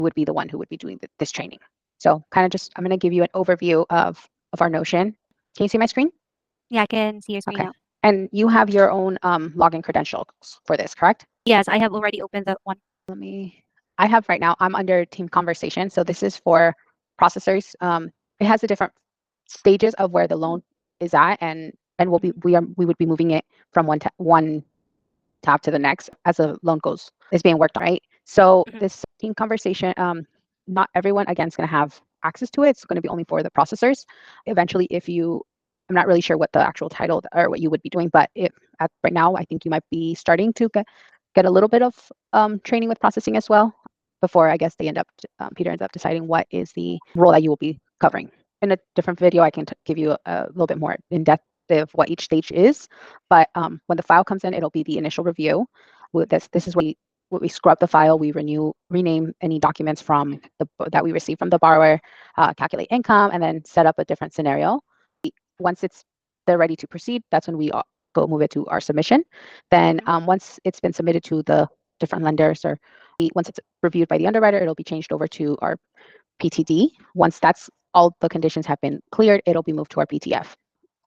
would be the one who would be doing this training. So kind of just, I'm going to give you an overview of our Notion. Can you see my screen? Yeah, I can see your screen Okay. now. And you have your own login credentials for this, correct? Yes, I have already opened that one. I have right now, I'm under team conversation. So this is for processors. It has the different stages of where the loan is at, and we would be moving it from one tab to the next as the loan is being worked on, right? So Mhm. this team conversation, not everyone again is going to have access to it. It's going to be only for the processors. Eventually, I'm not really sure what the actual title or what you would be doing, but right now, I think you might be starting to get a little bit of training with processing as well before I guess Peter ends up deciding what is the role that you will be covering. In a different video, I can give you a little bit more in depth of what each stage is. But when the file comes in, it'll be the initial review. This is what we scrub the file, we rename any documents that we receive from the borrower, calculate income, and then set up a different scenario. Once they're ready to proceed, that's when we go move it to our submission. Then once it's been submitted to the different lenders, or once it's reviewed by the underwriter, it'll be changed over to our PTD. Once all the conditions have been cleared, it'll be moved to our PTF.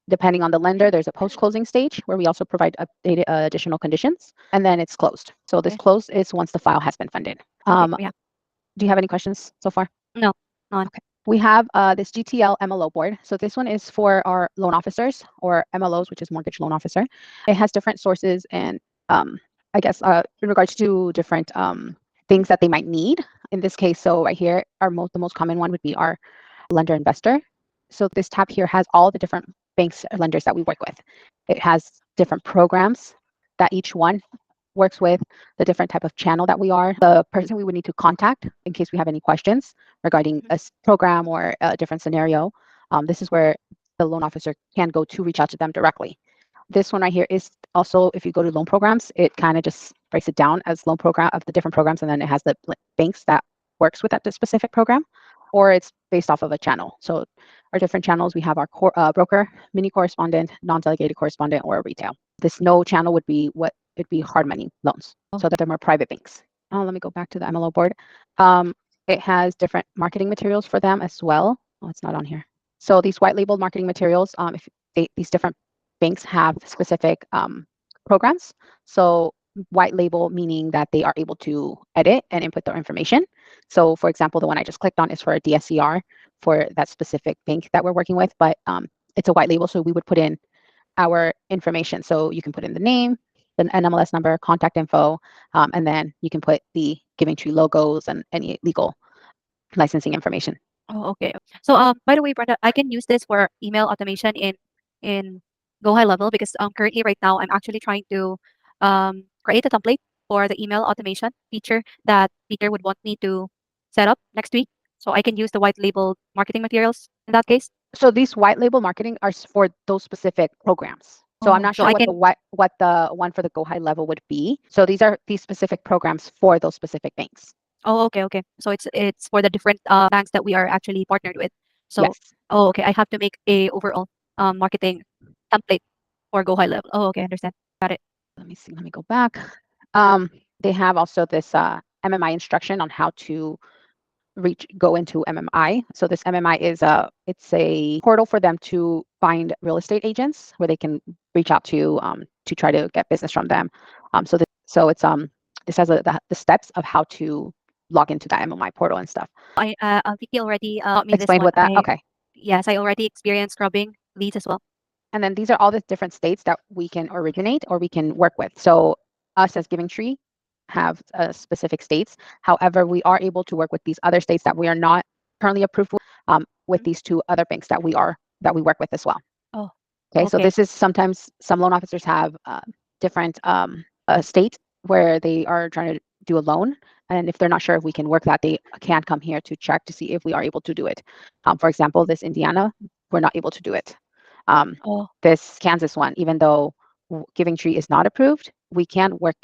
Depending on the lender, there's a post-closing stage where we also provide updated additional conditions, and then it's closed. So this Okay. close is once the file has been funded. Okay. Yeah. Do you have any questions so far? No, none. Okay. We have this GTL MLO board. So this one is for our loan officers, or MLOs, which is mortgage loan officer. It has different sources and I guess in regards to different things that they might need. In this case, so right here, the most common one would be our lender investor. So this tab here has all the different banks or lenders that we work with. It has different programs that each one works with, the different type of channel that we are, the person we would need to contact in case we have any questions regarding a program or a different scenario. This is where the loan officer can go to reach out to them directly. This one right here is also, if you go to loan programs, it kind of just breaks it down as loan program of the different programs, and then it has the banks that works with that specific program, or it's based off of a channel. So our different channels, we have our broker, mini correspondent, non-delegated correspondent, or retail. This no channel would be hard money loans. So that they're more private banks. Let me go back to the MLO board. It has different marketing materials for them as well. Oh, it's not on here. So these white labeled marketing materials, these different banks have specific programs. So white label meaning that they are able to edit and input their information. So for example, the one I just clicked on is for a DSCR for that specific bank that we're working with, but it's a white label, so we would put in our information. So you can put in the name, the NMLS number, contact info, and then you can put the GivingTree logos and any legal licensing information. Oh, okay. So, by the way, Brenda, I can use this for email automation in Go High Level because currently right now I'm actually trying to create a template for the email automation feature that Peter would want me to set up next week. So I can use the white labeled marketing materials in that case. So these white label marketing are for those specific programs. So I'm Oh, not so sure I what can. the one for the Go High Level would be. So these are these specific programs for those specific banks. Oh, okay, okay. So it's for the different banks that we are actually partnered with. So, Yes. oh, okay. I have to make a overall marketing template for Go High Level. Oh, okay, understand. Got it. Let me see. Let me go back. They have also this MMI instruction on how to go into MMI. So this MMI is it's a portal for them to find real estate agents where they can reach out to try to get business from them. This has the steps of how to log into that MMI portal and stuff. Vicky already taught me this Explained one. what that. Okay. Yes, I already experienced scrubbing leads as well. And then these are all the different states that we can originate or we can work with. So us as GivingTree have specific states. However, we are able to work with these other states that we are not currently approved with these two other banks that we work with as well. Oh, Okay, so okay. this is sometimes some loan officers have different state where they are trying to do a loan, and if they're not sure if we can work that, they can come here to check to see if we are able to do it. For example, this Indiana, we're not able to do it. Oh, This Kansas one, even though GivingTree is not approved, we can work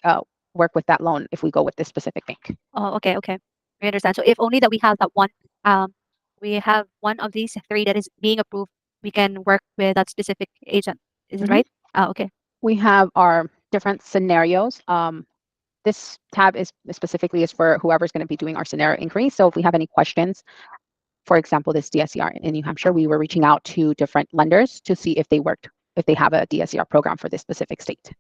with that loan if we go with this specific bank. oh, okay, okay. I understand. So if only that we have that one, um, we have one of these three that is being approved, we can work with that specific agent. Is it Mhm. right? Okay. We have our different scenarios. this tab is specifically is for whoever's going to be doing our scenario inquiry. So if we have any questions, for example, this DSCR in New Hampshire, we were reaching out to different lenders to see if they have a DSCR program for this specific state.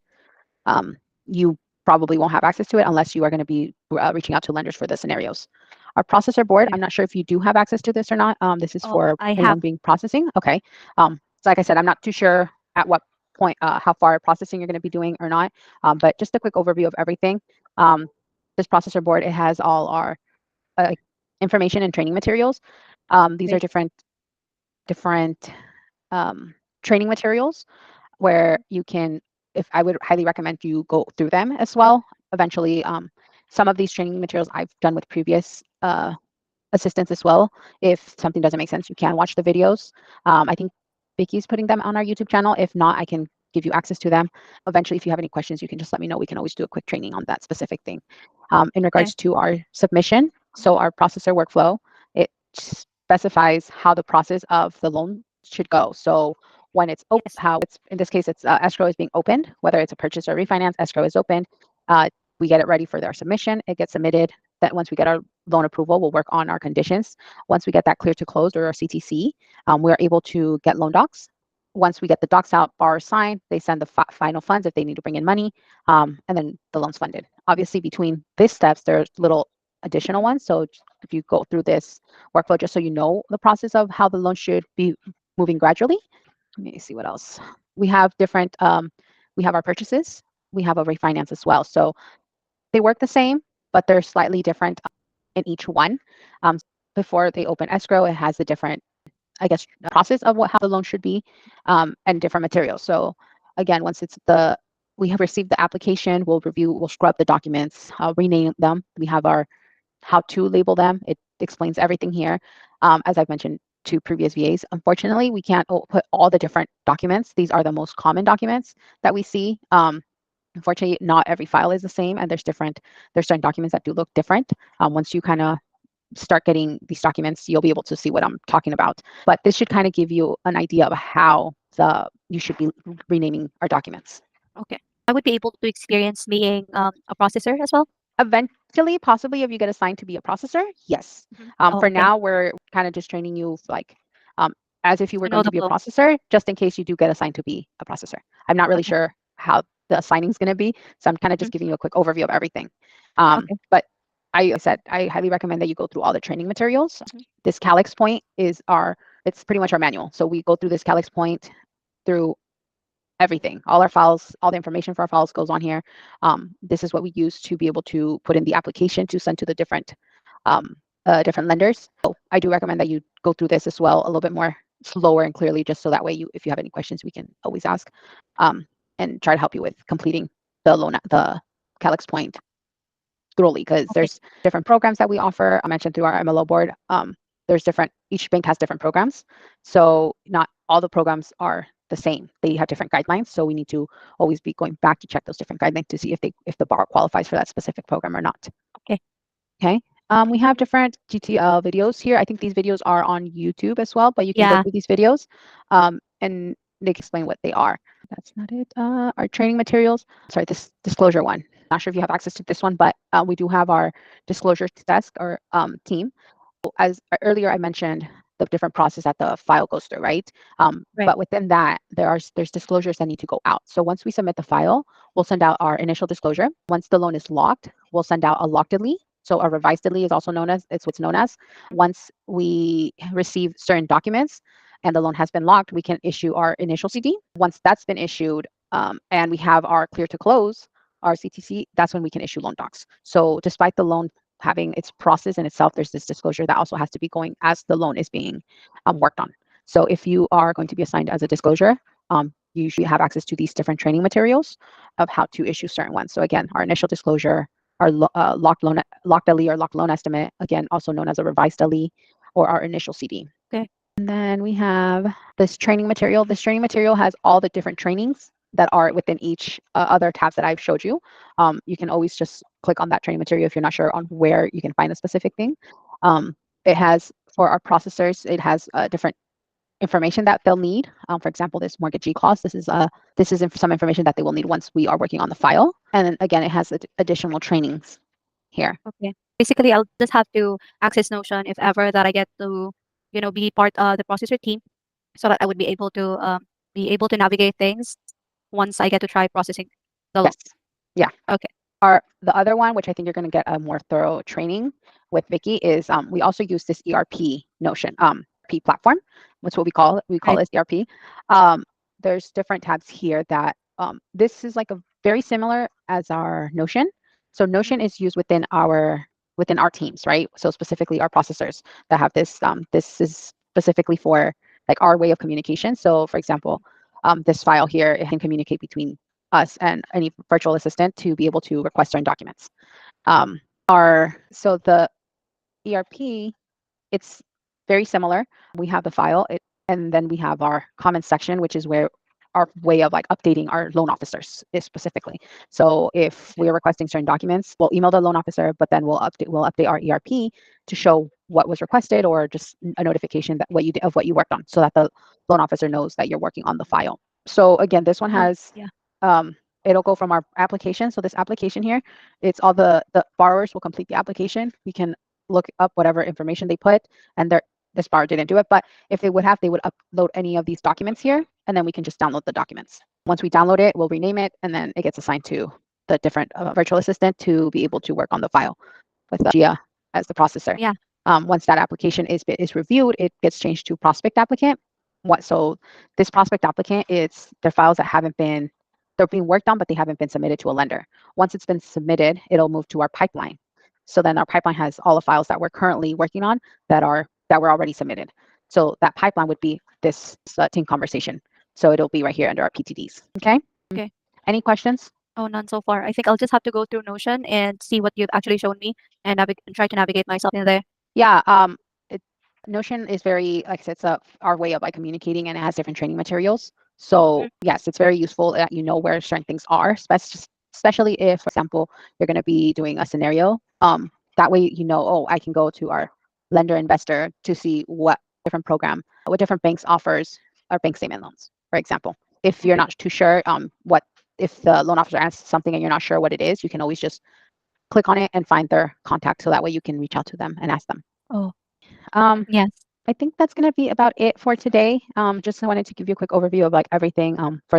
You probably won't have access to it unless you are going to be reaching out to lenders for the scenarios. Our processor board, Okay. I'm not sure if you do have access to this or not. This is Oh, for I anyone have. being processing. Okay. So like I said, I'm not too sure at what point, how far processing you're going to be doing or not. But just a quick overview of everything. This processor board, it has all our information and training materials. These are Great. different training materials where you can, if I would highly recommend you go through them as well. Eventually, some of these training materials I've done with previous assistants as well. If something doesn't make sense, you can watch the videos. I think Vicky's putting them on our YouTube channel. If not, I can give you access to them. Eventually, if you have any questions, you can just let me know. We can always do a quick training on that specific thing. In regards to our submission, so our processor workflow, it specifies how the process of the loan should go. So when it's Yes. how it's, in this case, it's escrow is being opened, whether it's a purchase or refinance, escrow is opened. We get it ready for their submission. It gets submitted. That once we get our loan approval, we'll work on our conditions. Once we get that clear to close or our CTC, we're able to get loan docs. Once we get the docs out, borrowers sign, they send the final funds if they need to bring in money, and then the loan's funded. Obviously, between these steps, there's little additional ones. So if you go through this workflow, just so you know the process of how the loan should be moving gradually. Let me see what else. We have different, we have our purchases, we have a refinance as well. So they work the same, but they're slightly different in each one. Before they open escrow, it has a different, I guess, process of how the loan should be, and different materials. So again, once we have received the application, we'll review, we'll scrub the documents, rename them. We have our how to label them. It explains everything here. As I've mentioned to previous VAs, unfortunately, we can't put all the different documents. These are the most common documents that we see. Unfortunately, not every file is the same, and there's certain documents that do look different. Once you kind of start getting these documents, you'll be able to see what I'm talking about. But this should kind of give you an idea of how you should be renaming our documents. Okay. I would be able to experience being a processor as well. Eventually, possibly, if you get assigned to be a processor, yes. Oh, For okay. now, we're kind of just training you like as if you were To know going to the be a flow. processor, just in case you do get assigned to be a processor. I'm not really Okay. sure how the assigning is going to be, so I'm kind of just Mhm. giving you a quick overview of everything. Okay. But I said I highly recommend that you go through all the training materials. Mhm. This Calyx point is it's pretty much our manual. So we go through this Calyx point through everything. All our files, all the information for our files goes on here. This is what we use to be able to put in the application to send to the different lenders. So I do recommend that you go through this as well a little bit more slower and clearly, just so that way if you have any questions, we can always ask, and try to help you with completing the Calyx point thoroughly, because Okay. there's different programs that we offer. I mentioned through our MLO board. Each bank has different programs. So not all the programs are the same. They have different guidelines. So we need to always be going back to check those different guidelines to see if the borrower qualifies for that specific program or not. Okay. Okay. We have different GTL videos here. I think these videos are on YouTube as well, but you can go Yeah. through these videos, and they can explain what they are. That's not it. Our training materials. Sorry, this disclosure one. Not sure if you have access to this one, but we do have our disclosure desk or team. As earlier I mentioned, the different process that the file goes through, right? Right. But within that, there's disclosures that need to go out. So once we submit the file, we'll send out our initial disclosure. Once the loan is locked, we'll send out a locked delete. So a revised delete is also known as, it's what's known as. Once we receive certain documents and the loan has been locked, we can issue our initial CD. Once that's been issued, and we have our clear to close, our CTC, that's when we can issue loan docs. So despite the loan having its process in itself, there's this disclosure that also has to be going as the loan is being worked on. So if you are going to be assigned as a disclosure, you usually have access to these different training materials of how to issue certain ones. So again, our initial disclosure, our locked LE or locked loan estimate, again, also known as a revised LE, or our initial CD. Okay. And then we have this training material. This training material has all the different trainings that are within each other tabs that I've showed you. You can always just click on that training material if you're not sure on where you can find a specific thing. It has, for our processors, it has different information that they'll need. For example, this mortgagee clause. This is some information that they will need once we are working on the file. And then again, it has additional trainings here. Okay. Basically, I'll just have to access Notion if ever that I get to, be part of the processor team, so that I would be able to navigate things once I get to try processing the loan. Yes. Yeah. Okay. The other one, which I think you're going to get a more thorough training with Vicky, is we also use this ERP Notion ERP platform. That's what we call it. We call Right. it ERP. There's different tabs here that this is like a very similar as our Notion. So Notion is used within our teams, right? So specifically our processors that have this. This is specifically for like our way of communication. So for example, this file here, it can communicate between us and any virtual assistant to be able to request certain documents. So the ERP, it's very similar. We have the file, and then we have our comments section, which is where our way of like updating our loan officers is specifically. So if we are requesting certain documents, we'll email the loan officer, but then we'll update our ERP to show what was requested or just a notification that what you worked on, so that the loan officer knows that you're working on the file. So again, this one has it'll go from our application. So this application here, it's all the borrowers will complete the application. We can look up whatever information they put, and this borrower didn't do it, but if they would upload any of these documents here, and then we can just download the documents. Once we download it, we'll rename it, and then it gets assigned to the different virtual assistant to be able to work on the file with Gia as the processor. Yeah. Once that application is reviewed, it gets changed to prospect applicant. So this prospect applicant is their files that they're being worked on, but they haven't been submitted to a lender. Once it's been submitted, it'll move to our pipeline. So then our pipeline has all the files that we're currently working on that were already submitted. So that pipeline would be this team conversation. So it'll be right here under our PTDs. Okay. Okay. Any questions? Oh, none so far. I think I'll just have to go through Notion and see what you've actually shown me and try to navigate myself in there. Yeah. Notion is very, like I said, it's our way of like communicating, and it has different training materials. So yes, it's very useful that you know where certain things are, especially if, for example, you're going to be doing a scenario. That way, I can go to our lender investor to see what different banks offers our bank statement loans, for example. If you're not too sure if the loan officer asks something and you're not sure what it is, you can always just click on it and find their contact, so that way you can reach out to them and ask them. Oh. Yes. I think that's going to be about it for today. Just wanted to give you a quick overview of like everything for